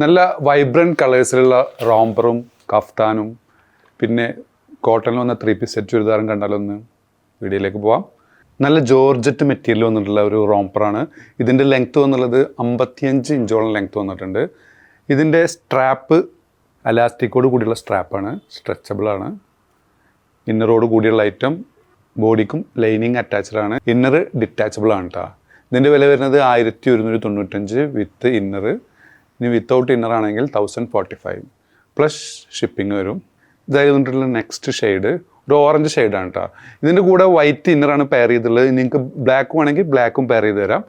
നല്ല വൈബ്രൻറ്റ് കളേഴ്സിലുള്ള റോംബറും കഫ്താനും പിന്നെ കോട്ടണിൽ വന്ന 3 പീസ് സെറ്റ് ചുരിദാറും കണ്ടാലൊന്ന് വീഡിയോയിലേക്ക് പോവാം. നല്ല ജോർജറ്റ് മെറ്റീരിയൽ വന്നിട്ടുള്ള ഒരു റോംബറാണ്. ഇതിൻ്റെ ലെങ്ത്ത് വന്നുള്ളത് 55 ഇഞ്ചോളം ലെങ്ത്ത് വന്നിട്ടുണ്ട്. ഇതിൻ്റെ സ്ട്രാപ്പ് അലാസ്റ്റിക്കോട് കൂടിയുള്ള സ്ട്രാപ്പാണ്, സ്ട്രെച്ചബിളാണ്. ഇന്നറോട് കൂടിയുള്ള ഐറ്റം, ബോഡിക്കും ലൈനിങ് അറ്റാച്ച്ഡ് ആണ്. ഇന്നർ ഡിറ്റാച്ചബിൾ ആണ് കേട്ടോ. ഇതിൻ്റെ വില വരുന്നത് 1195 വിത്ത് ഇന്നർ. ഇനി വിത്തൗട്ട് ഇന്നർ ആണെങ്കിൽ 1045 പ്ലസ് ഷിപ്പിംഗ് വരും. ഇതായത് കൊണ്ടുള്ള നെക്സ്റ്റ് ഷെയ്ഡ് ഒരു ഓറഞ്ച് ഷെയ്ഡാണ് കേട്ടോ. ഇതിൻ്റെ കൂടെ വൈറ്റ് ഇന്നറാണ് പെയർ ചെയ്തിട്ടുള്ളത്. നിങ്ങൾക്ക് ബ്ലാക്ക് വേണമെങ്കിൽ ബ്ലാക്കും പെയർ ചെയ്ത് തരാം.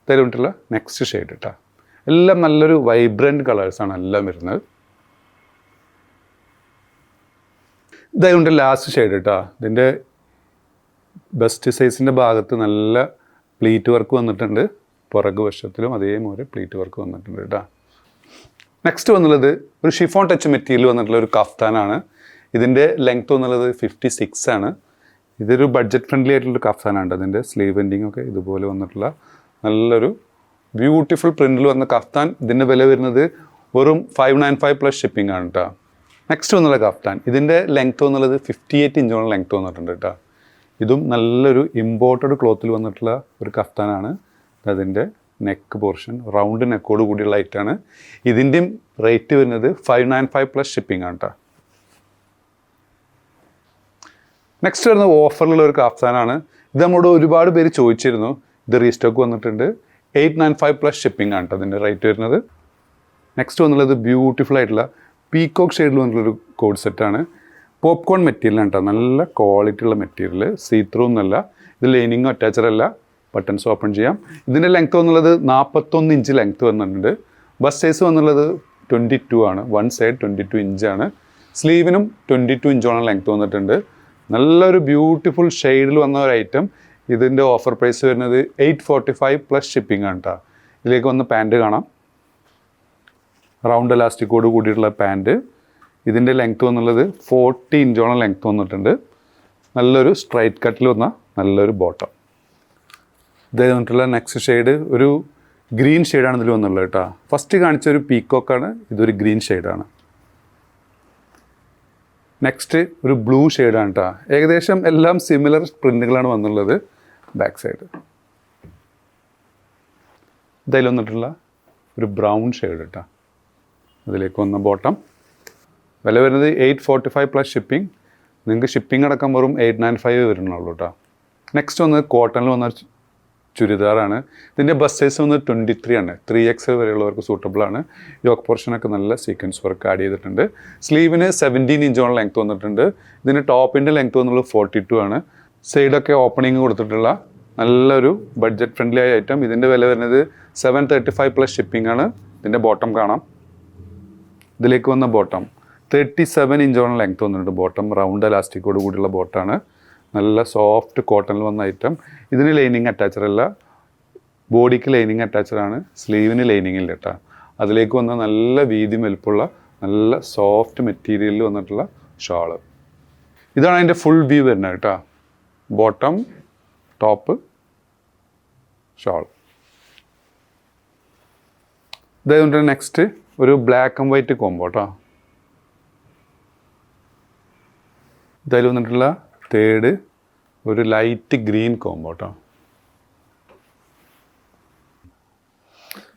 ഇതായത് കൊണ്ടുള്ള നെക്സ്റ്റ് ഷെയ്ഡ് കേട്ടോ. എല്ലാം നല്ലൊരു വൈബ്രൻറ്റ് കളേഴ്സാണ് എല്ലാം വരുന്നത്. ഇതായതുകൊണ്ട് ലാസ്റ്റ് ഷെയ്ഡ് കേട്ടോ. ഇതിൻ്റെ ബെസ്റ്റ് സൈസിൻ്റെ ഭാഗത്ത് നല്ല പ്ലീറ്റ് വർക്ക് വന്നിട്ടുണ്ട്. പുറകു വശത്തിലും അതേപോലെ പ്ലീറ്റ് വർക്ക് വന്നിട്ടുണ്ട് കേട്ടോ. നെക്സ്റ്റ് വന്നുള്ളത് ഒരു ഷിഫോൺ ടച്ച് മെറ്റീരിയൽ വന്നിട്ടുള്ള ഒരു കഫ്താനാണ്. ഇതിൻ്റെ ലെങ്ത്ത് വന്നുള്ളത് 56 ആണ്. ഇതൊരു ബഡ്ജറ്റ് ഫ്രണ്ട്ലി ആയിട്ടുള്ളൊരു കഫ്താനാണ്. അതിൻ്റെ സ്ലീവ് എൻഡിങ് ഒക്കെ ഇതുപോലെ വന്നിട്ടുള്ള നല്ലൊരു ബ്യൂട്ടിഫുൾ പ്രിൻറ്റിൽ വന്ന കഫ്താൻ. ഇതിൻ്റെ വില വരുന്നത് വെറും 595 പ്ലസ് ഷിപ്പിംഗ് ആണ് കേട്ടോ. നെക്സ്റ്റ് വന്നുള്ള കഫ്താൻ, ഇതിൻ്റെ ലെങ്ത്ത് വന്നുള്ളത് 58 ഇഞ്ചോളം ലെങ്ത്ത് വന്നിട്ടുണ്ട് കേട്ടോ. ഇതും നല്ലൊരു ഇമ്പോർട്ടഡ് ക്ലോത്തിൽ വന്നിട്ടുള്ള ഒരു കഫ്താനാണ്. അതിൻ്റെ നെക്ക് പോർഷൻ റൗണ്ട് നെക്കോട് കൂടിയുള്ള ഐറ്റാണ്. ഇതിൻ്റെയും റേറ്റ് വരുന്നത് 595 പ്ലസ് ഷിപ്പിംഗ് ആണ് കേട്ടോ. നെക്സ്റ്റ് വരുന്നത് ഓഫറിലുള്ള ഒരു കഫ്താനാണ്. ഇത് നമ്മളോട് ഒരുപാട് പേര് ചോദിച്ചിരുന്നു. ഇത് റീസ്റ്റോക്ക് വന്നിട്ടുണ്ട്. 895 പ്ലസ് ഷിപ്പിംഗ് ആണ് കേട്ടോ അതിൻ്റെ റേറ്റ് വരുന്നത്. നെക്സ്റ്റ് വന്നുള്ളത് ബ്യൂട്ടിഫുൾ ആയിട്ടുള്ള പീക്കോക്ക് ഷെയ്ഡിൽ വന്നിട്ടുള്ളൊരു കോഡ് സെറ്റാണ്. പോപ്കോൺ മെറ്റീരിയലാണ് കേട്ടോ. നല്ല ക്വാളിറ്റി ഉള്ള മെറ്റീരിയൽ, സീത്രൂ ഒന്നല്ല. ഇത് ലൈനിങ്ങും അറ്റാച്ചഡ് അല്ല, ബട്ടൺസ് ഓപ്പൺ ചെയ്യാം. ഇതിൻ്റെ ലെങ്ത്ത് വന്നുള്ളത് 41 ഇഞ്ച് ലെങ്ത്ത് വന്നിട്ടുണ്ട്. ബസ് സൈസ് വന്നുള്ളത് 22 ആണ്. വൺ സൈഡ് 22 ഇഞ്ചാണ്. സ്ലീവിനും 22 ഇഞ്ചോളം ലെങ്ത്ത് വന്നിട്ടുണ്ട്. നല്ലൊരു ബ്യൂട്ടിഫുൾ ഷെയ്ഡിൽ വന്ന ഒരു ഐറ്റം. ഇതിൻ്റെ ഓഫർ പ്രൈസ് വരുന്നത് 845 പ്ലസ് ഷിപ്പിംഗ് ആണ് കേട്ടോ. ഇതിലേക്ക് വന്ന് പാൻറ്റ് കാണാം. റൗണ്ട് എലാസ്റ്റിക്കോട് കൂടിയിട്ടുള്ള പാൻറ്റ്. ഇതിൻ്റെ ലെങ്ത്ത് വന്നുള്ളത് 40 ഇഞ്ചോളം ലെങ്ത്ത് വന്നിട്ടുണ്ട്. നല്ലൊരു സ്ട്രൈറ്റ് കട്ടിൽ വന്ന നല്ലൊരു ബോട്ടം. ഇത് വന്നിട്ടുള്ള നെക്സ്റ്റ് ഷെയ്ഡ് ഒരു ഗ്രീൻ ഷെയ്ഡാണ് ഇതിൽ വന്നുള്ളത് കേട്ടോ. ഫസ്റ്റ് കാണിച്ച ഒരു പീക്കോക്കാണ്, ഇതൊരു ഗ്രീൻ ഷെയ്ഡാണ്. നെക്സ്റ്റ് ഒരു ബ്ലൂ ഷെയ്ഡാണ് കേട്ടോ. ഏകദേശം എല്ലാം സിമിലർ പ്രിൻറ്റുകളാണ് വന്നുള്ളത്. ബാക്ക് സൈഡ് ഇതിൽ വന്നിട്ടുള്ള ഒരു ബ്രൗൺ ഷെയ്ഡ് കേട്ടോ. അതിലേക്ക് വന്ന ബോട്ടം. വില വരുന്നത് 845 പ്ലസ് ഷിപ്പിംഗ്. നിങ്ങൾക്ക് ഷിപ്പിംഗ് അടക്കം വെറും 895 വരുന്നുള്ളൂ കേട്ടോ. നെക്സ്റ്റ് വന്നത് കോട്ടണിൽ വന്ന ചുരിദാറാണ്. ഇതിൻ്റെ ബസ് സൈസ് വന്നത് 23 ആണ്. 3XL വരെയുള്ളവർക്ക് സൂട്ടബിളാണ്. യോക്ക് പോർഷനൊക്കെ നല്ല സീക്വൻസ് വർക്ക് ആഡ് ചെയ്തിട്ടുണ്ട്. സ്ലീവിന് 17 ഇഞ്ചോളം ലെങ്ത്ത് വന്നിട്ടുണ്ട്. ഇതിൻ്റെ ടോപ്പിൻ്റെ ലെങ്ത്ത് വന്നുള്ളത് 42 ആണ്. സൈഡൊക്കെ ഓപ്പണിങ് കൊടുത്തിട്ടുള്ള നല്ലൊരു ബഡ്ജറ്റ് ഫ്രണ്ട്ലി ആയ ഐറ്റം. ഇതിൻ്റെ വില വരുന്നത് 735 പ്ലസ് ഷിപ്പിംഗ് ആണ്. ഇതിൻ്റെ ബോട്ടം കാണാം. ഇതിലേക്ക് വന്ന ബോട്ടം 37 ഇഞ്ചോളം ലെങ്ത്ത് വന്നിട്ടുണ്ട്. ബോട്ടം റൗണ്ട് എലാസ്റ്റിക്കോട് കൂടിയുള്ള ബോട്ടാണ്. നല്ല സോഫ്റ്റ് കോട്ടണിൽ വന്ന ഐറ്റം. ഇതിന് ലൈനിങ് അറ്റാച്ചഡ് അല്ല, ബോഡിക്ക് ലൈനിങ് അറ്റാച്ചഡ് ആണ്. സ്ലീവിന് ലൈനിങ് ഇല്ല കേട്ടോ. അതിലേക്ക് വന്ന നല്ല വീതി വലുപ്പമുള്ള നല്ല സോഫ്റ്റ് മെറ്റീരിയലിൽ വന്നിട്ടുള്ള ഷാള്. ഇതാണ് അതിൻ്റെ ഫുൾ വ്യൂ വരുന്നത് കേട്ടോ. Bottom, top, shawl. ഇതായതുകൊണ്ട് നെക്സ്റ്റ് ഒരു ബ്ലാക്ക് ആൻഡ് വൈറ്റ് കോംബോ കേട്ടോ. ഇതായാലും വന്നിട്ടുള്ള തേർഡ് ഒരു ലൈറ്റ് ഗ്രീൻ കോംബോ കേട്ടോ.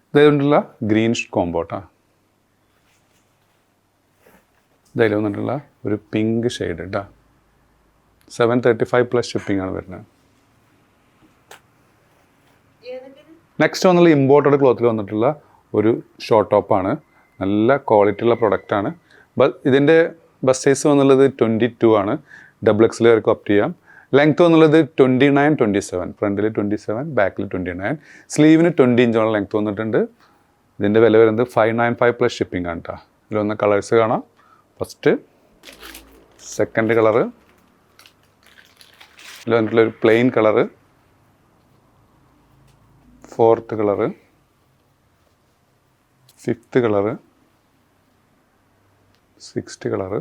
ഇതായതുകൊണ്ടുള്ള ഗ്രീൻ കോംബോ കേട്ടോ. ഇതായാലും വന്നിട്ടുള്ള ഒരു പിങ്ക് ഷെയ്ഡ് കേട്ടോ. 735 പ്ലസ് ഷിപ്പിംഗ് ആണ് വരുന്നത്. നെക്സ്റ്റ് വന്നുള്ള ഇമ്പോർട്ടഡ് ക്ലോത്തിൽ വന്നിട്ടുള്ള ഒരു ഷോർട്ട് ടോപ്പാണ്. നല്ല ക്വാളിറ്റി ഉള്ള പ്രൊഡക്റ്റാണ്. ഇതിൻ്റെ ബസ് സൈസ് വന്നുള്ളത് 22 ആണ്. XXL വരെയൊക്കെ ഓപ്റ്റ് ചെയ്യാം. ലെങ്ത്ത് വന്നുള്ളത് 29, 27. ഫ്രണ്ടിൽ 27, ബാക്കിൽ 29. സ്ലീവിന് 20 ഇഞ്ചോളം ലെങ്ത്ത് വന്നിട്ടുണ്ട്. ഇതിൻ്റെ വില വരുന്നത് 595 പ്ലസ് ഷിപ്പിംഗ് ആണ് കേട്ടോ. ഇതിൽ വന്ന കളേഴ്സ് കാണാം. ഫസ്റ്റ്, സെക്കൻഡ് കളറ്, ഇതിൽ വന്നിട്ടുള്ളൊരു plain colour, fourth colour, fifth colour, sixth colour,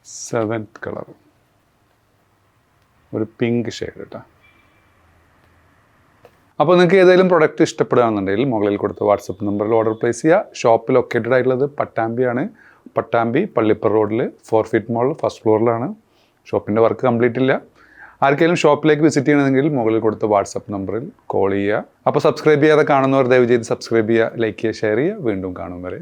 seventh colour, ഒരു പിങ്ക് ഷെയ്ഡ് കേട്ടോ. അപ്പോൾ നിങ്ങൾക്ക് ഏതെങ്കിലും പ്രൊഡക്റ്റ് ഇഷ്ടപ്പെടുകയാണെന്നുണ്ടെങ്കിൽ മുകളിൽ കൊടുത്ത വാട്സപ്പ് നമ്പറിൽ ഓർഡർ പ്ലേസ് ചെയ്യുക. ഷോപ്പ് ലൊക്കേറ്റഡ് ആയിട്ടുള്ളത് പട്ടാമ്പിയാണ്. പട്ടാമ്പി പള്ളിപ്പുറ റോഡിൽ 4 ഫീറ്റ് മോൾ ഫസ്റ്റ് ഫ്ലോറിലാണ്. ഷോപ്പിൻ്റെ വർക്ക് കംപ്ലീറ്റ് ഇല്ല. ആർക്കെങ്കിലും ഷോപ്പിലേക്ക് വിസിറ്റ് ചെയ്യണമെങ്കിൽ മുകളിൽ കൊടുത്ത വാട്സപ്പ് നമ്പറിൽ കോൾ ചെയ്യുക. അപ്പോൾ സബ്സ്ക്രൈബ് ചെയ്യാതെ കാണുന്നവർ ദയവ് ചെയ്ത് സബ്സ്ക്രൈബ് ചെയ്യുക, ലൈക്ക് ചെയ്യുക, ഷെയർ ചെയ്യുക. വീണ്ടും കാണും വരെ.